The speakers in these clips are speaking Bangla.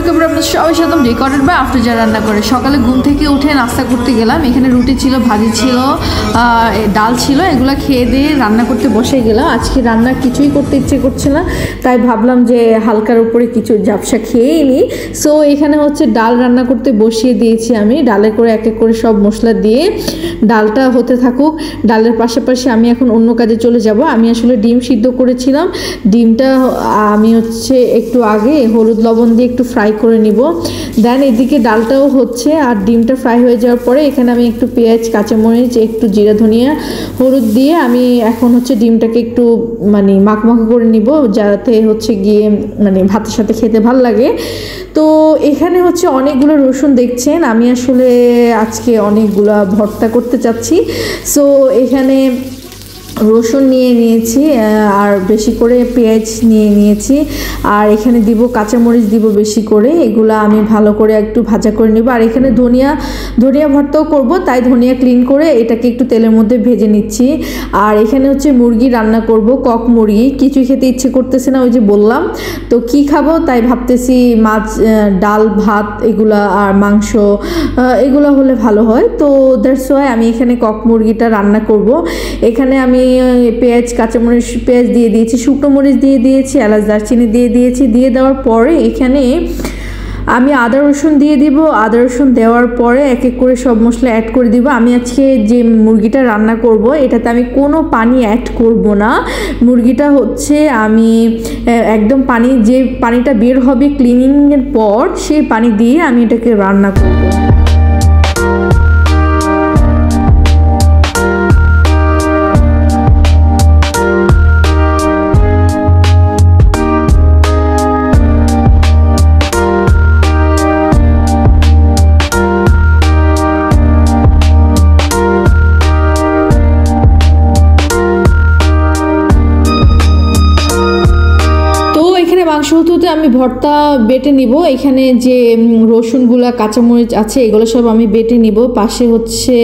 ওয়েলকাম আপনাদের সবাই সাথে রেকর্ডেড বাই আফরোজা রান্না করে। সকালে ঘুম থেকে উঠে নাস্তা করতে গেলাম। এখানে রুটি ছিল, ভাজি ছিল, ডাল ছিল, এগুলো খেয়ে দিয়ে রান্না করতে বসে গেলাম। আজকে রান্না কিছুই করতে ইচ্ছে করছে না, তাই ভাবলাম যে হালকার উপরে কিছু ঝাপসা খেয়েই নিই। সো এখানে হচ্ছে ডাল রান্না করতে বসিয়ে দিয়েছি আমি। ডালে করে এক এক করে সব মশলা দিয়ে ডালটা হতে থাকুক। ডালের পাশাপাশি আমি এখন অন্য কাজে চলে যাব। আমি আসলে ডিম সিদ্ধ করেছিলাম। ডিমটা আমি হচ্ছে একটু আগে হলুদ লবণ দিয়ে একটু ফ্রাই করে নিব। দেন এদিকে ডালটাও হচ্ছে, আর ডিমটা ফ্রাই হয়ে যাওয়ার পরে এখানে আমি একটু পেঁয়াজ, কাঁচামরিচ, একটু জিরা, ধনিয়া, হলুদ দিয়ে আমি এখন হচ্ছে ডিমটাকে একটু মাখমাখো করে নিব, যাতে হচ্ছে গিয়ে ভাতের সাথে খেতে ভালো লাগে। তো এখানে হচ্ছে অনেকগুলো রসুন দেখছেন, আমি আসলে আজকে অনেকগুলো ভর্তা করতে চাচ্ছি। সো এখানে রসুন নিয়ে নিয়েছি, আর বেশি করে পেঁয়াজ নিয়ে নিয়েছি, আর এখানে দিব কাঁচামরিচ দিব বেশি করে। এগুলো আমি ভালো করে একটু ভাজা করে নেব। আর এখানে ধনিয়া ভর্তাও করব, তাই ধনিয়া ক্লিন করে এটাকে একটু তেলের মধ্যে ভেজে নিচ্ছি। আর এখানে হচ্ছে মুরগি রান্না করব, কক মুরগি। কিছুই খেতে ইচ্ছে করতেছে না, ওই যে বললাম। তো কি খাবো তাই ভাবতেছি মাছ, ডাল, ভাত এগুলা আর মাংস এগুলো হলে ভালো হয়। তো দ্যাটস ওয়াই আমি এখানে কক মুরগিটা রান্না করব। এখানে আমি পেঁয়াজ, কাঁচামরিচ, পেঁয়াজ দিয়ে দিয়েছি, শুকনো মরিচ দিয়ে দিয়েছি, এলাচ, দারচিনি দিয়ে দিয়েছি। দিয়ে দেওয়ার পরে এখানে আমি আদা রসুন দিয়ে দিব। আদা রসুন দেওয়ার পরে এক এক করে সব মশলা অ্যাড করে দিব। আমি আজকে যে মুরগিটা রান্না করব এটাতে আমি কোনো পানি অ্যাড করব না। মুরগিটা হচ্ছে আমি একদম যে পানিটা বের হবে ক্লিনিংয়ের পর, সেই পানি দিয়ে আমি এটাকে রান্না করব। মাংস হতে আমি ভর্তা বেটে নিব। এখানে যে রসুনগুলা, কাঁচামরিচ আছে এগুলো সব আমি বেটে নিব। পাশে হচ্ছে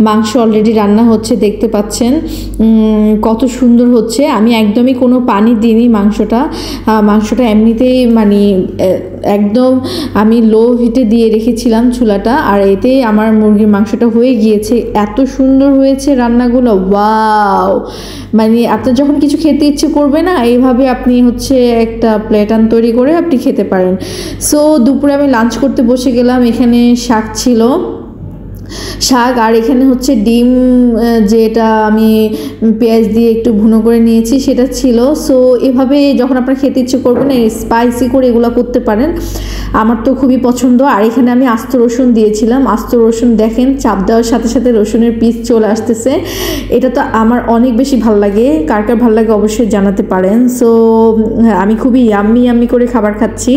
মাংস অলরেডি রান্না হচ্ছে, দেখতে পাচ্ছেন কত সুন্দর হচ্ছে। আমি একদমই কোনো পানি দিইনি। মাংসটা এমনিতেই একদম আমি লো হিটে দিয়ে রেখেছিলাম চুলাটা, আর এতে আমার মুরগির মাংসটা হয়ে গিয়েছে। এত সুন্দর হয়েছে রান্নাগুলো, ওয়াও! আপনার যখন কিছু খেতে ইচ্ছে করবে না, এইভাবে আপনি হচ্ছে একটা প্লেটান তৈরি করে আপনি খেতে পারেন। সো দুপুরে আমি লাঞ্চ করতে বসে গেলাম। এখানে শাক ছিল, আর এখানে হচ্ছে ডিম, যেটা আমি পেঁয়াজ দিয়ে একটু ভুনো করে নিয়েছি, সেটা ছিল। সো এভাবে যখন আপনার খেতে ইচ্ছে করবে না, স্পাইসি করে এগুলো করতে পারেন। আমার তো খুবই পছন্দ। আর এখানে আমি আস্ত রসুন দিয়েছিলাম। আস্ত রসুন দেখেন চাপ দেওয়ার সাথে সাথে রসুনের পিস চলে আসতেছে। এটা তো আমার অনেক বেশি ভালো লাগে। কার কার ভালো লাগে অবশ্যই জানাতে পারেন। সো আমি খুবই ইয়াম্মি করে খাবার খাচ্ছি।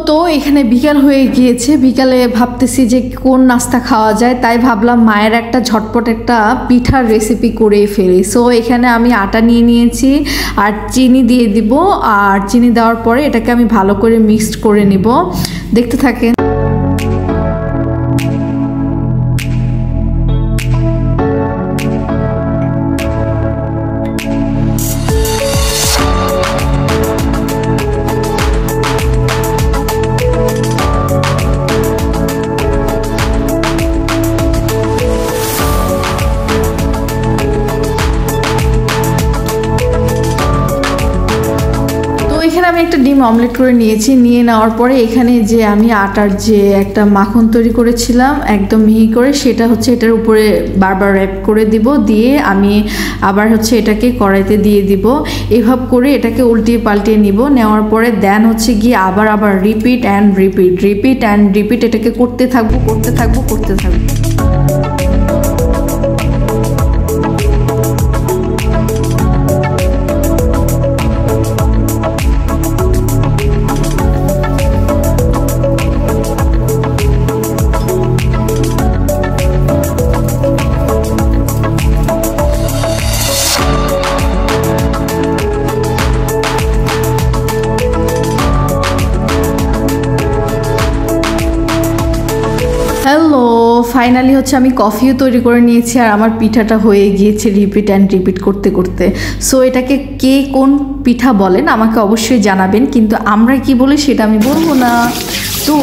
তো এখানে বিকাল হয়ে গিয়েছে। বিকালে ভাবতেছি যে কোন নাস্তা খাওয়া যায়, তাই ভাবলাম মায়ের একটা ঝটপট একটা পিঠার রেসিপি করে ফেলি। সো এখানে আমি আটা নিয়ে নিয়েছি, আর চিনি দিয়ে দিব। আর চিনি দেওয়ার পরে এটাকে আমি ভালো করে মিক্সড করে নিব। দেখতে থাকেন। আমি একটা ডিম অমলেট করে নিয়েছি। নিয়ে নেওয়ার পরে এখানে যে আমি আটার যে একটা মাখন তৈরি করেছিলাম একদম মিহি করে, সেটা হচ্ছে এটার উপরে বারবার র্যাপ করে দিব। দিয়ে আমি আবার হচ্ছে এটাকে কড়াইতে দিয়ে দিব। এভাবে করে এটাকে উল্টিয়ে পাল্টিয়ে নিব। নেওয়ার পরে দেন হচ্ছে গিয়ে আবার রিপিট অ্যান্ড রিপিট এটাকে করতে থাকবো। ফাইনালি হচ্ছে আমি কফিও তৈরি করে নিয়েছি আর আমার পিঠাটা হয়ে গিয়েছে রিপিট অ্যান্ড রিপিট করতে করতে। সো এটাকে কে কোন পিঠা বলেন আমাকে অবশ্যই জানাবেন, কিন্তু আমরা কি বলি সেটা আমি বলবো না। তো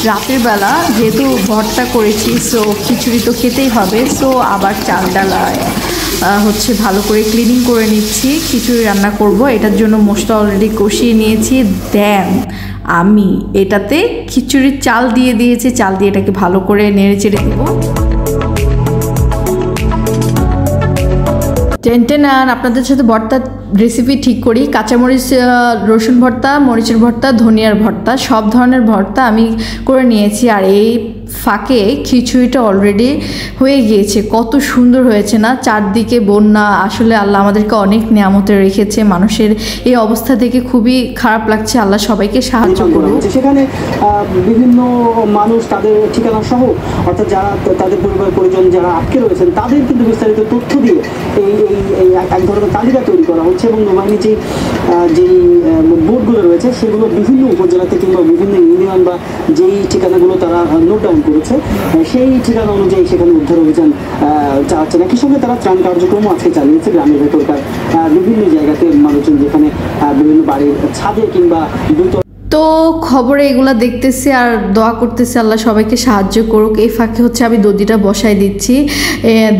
রাতের বেলা যেহেতু ভর্তা করেছি, সো খিচুড়ি তো খেতেই হবে। সো আবার চাল ডালা হচ্ছে ভালো করে ক্লিনিং করে নিচ্ছি, খিচুড়ি রান্না করব। এটার জন্য মশলা অলরেডি কষিয়ে নিয়েছি। দেন আমি এটাতে খিচুড়ির চাল দিয়ে দিয়েছি, চাল দিয়ে এটাকে ভালো করে নেড়ে চেড়ে দেবো। টেনটেনান আপনাদের সাথে ভর্তার রেসিপি ঠিক করি। কাঁচামরিচ রসুন ভর্তা, মরিচের ভর্তা, ধনিয়ার ভর্তা, সব ধরনের ভর্তা আমি করে নিয়েছি। আর এই ফাঁকে খিচুড়িটা অলরেডি হয়ে গিয়েছে। কত সুন্দর হয়েছে না? চারদিকে বন্যা, আসলে আল্লাহ আমাদেরকে অনেক নিয়ামতে রেখেছে। মানুষের এই অবস্থা থেকে খুবই খারাপ লাগছে। আল্লাহ সবাইকে সাহায্য করুক। সেখানে বিভিন্ন মানুষ তাদের ঠিকানা সহ, অর্থাৎ যারা তাদের পরিবার পরিজন যারা আটকে রয়েছেন তাদের কিন্তু বিস্তারিত তথ্য দিয়ে এই এক ধরনের তালিকা তৈরি করা হচ্ছে এবং নৌবাহিনীর যেই বোটগুলো রয়েছে সেগুলো বিভিন্ন উপজেলাতে কিংবা বিভিন্ন ইউনিয়ন বা যেই ঠিকানাগুলো তারা নোট ডাউন করেছে সেই ঠিকানা অনুযায়ী সেখানে উদ্ধার অভিযান চালাচ্ছেন। একই সঙ্গে তারা ত্রাণ কার্যক্রমও আজকে চালিয়েছে গ্রামের ভেতরকার বিভিন্ন জায়গাতে মানুষজন যেখানে বিভিন্ন বাড়ির ছাদে কিংবা তো খবরে এগুলা দেখতেছি আর দোয়া করতেছি আল্লাহ সবাইকে সাহায্য করুক। এই ফাঁকে হচ্ছে আমি দধিটা বসাই দিচ্ছি।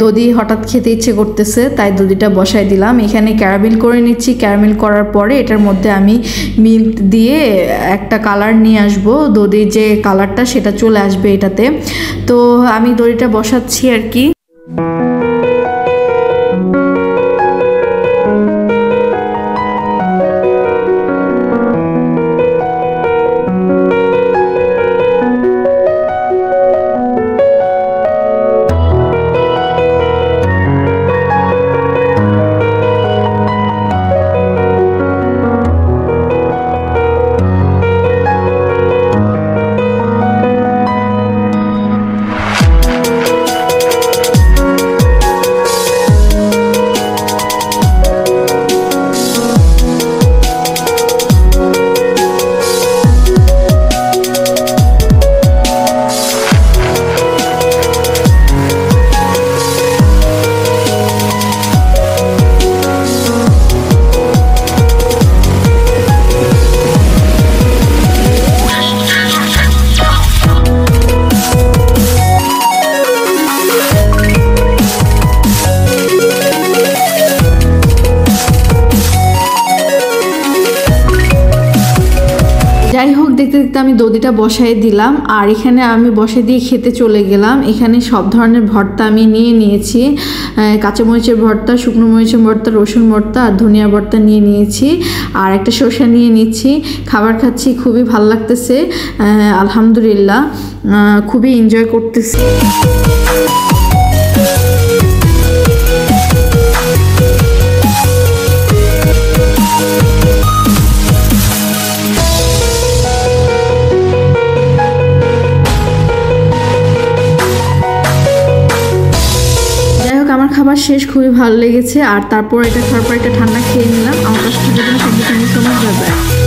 দধি হঠাৎ খেতে ইচ্ছে করতেছে তাই দধিটা বসাই দিলাম। এখানে ক্যারামেল করে নিচ্ছি। ক্যারামেল করার পরে এটার মধ্যে আমি মিল্ক দিয়ে একটা কালার নিয়ে আসব, দধির যে কালারটা সেটা চলে আসবে এটাতে। তো আমি দধিটা বসাচ্ছি আর কি। যাই হোক, দেখতে দেখতে আমি দধিটা বসাই দিলাম আর এখানে আমি বসাই দিয়ে খেতে চলে গেলাম। এখানে সব ধরনের ভর্তা আমি নিয়ে নিয়েছি। কাঁচামরিচের ভর্তা, শুকনো মরিচের ভর্তা, রসুন ভর্তা আর ধনিয়া ভর্তা নিয়ে নিয়েছি। আর একটা শসা নিয়ে নিচ্ছি। খাবার খাচ্ছি, খুবই ভালো লাগতেছে আলহামদুলিল্লাহ, খুবই এনজয় করতেছি। আমার খাবার শেষ, খুবই ভালো লেগেছে। আর তারপর এটা খাওয়ার পর একটা ঠান্ডা খেয়ে নিলাম। আমার কাছে সো মাচ, বাই বাই।